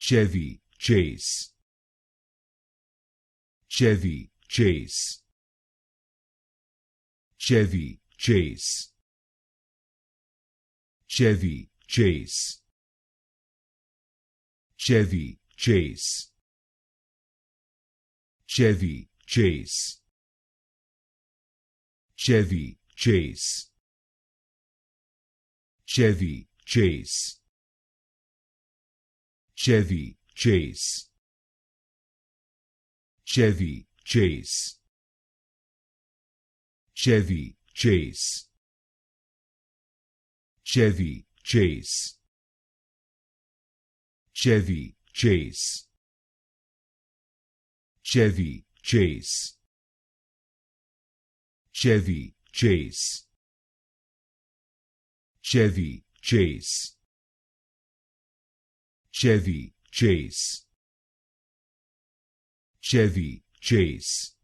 Chevy Chase, Chevy Chase, Chevy Chase, Chevy Chase, Chevy Chase, Chevy Chase, Chevy Chase, Chevy Chase, Chevy Chase, Chevy Chase, Chevy Chase, Chevy Chase, Chevy Chase, Chevy Chase, Chevy Chase, Chevy Chase, Chevy Chase, Chevy Chase,